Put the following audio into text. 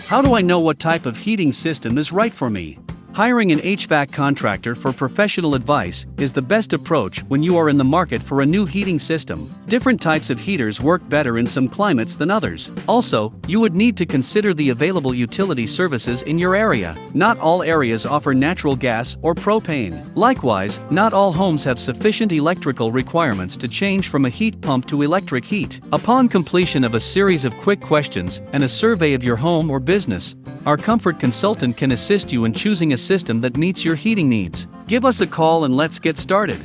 How do I know what type of heating system is right for me? Hiring an HVAC contractor for professional advice is the best approach when you are in the market for a new heating system. Different types of heaters work better in some climates than others. Also, you would need to consider the available utility services in your area. Not all areas offer natural gas or propane. Likewise, not all homes have sufficient electrical requirements to change from a heat pump to electric heat. Upon completion of a series of quick questions and a survey of your home or business, our comfort consultant can assist you in choosing a system that meets your heating needs. Give us a call and let's get started.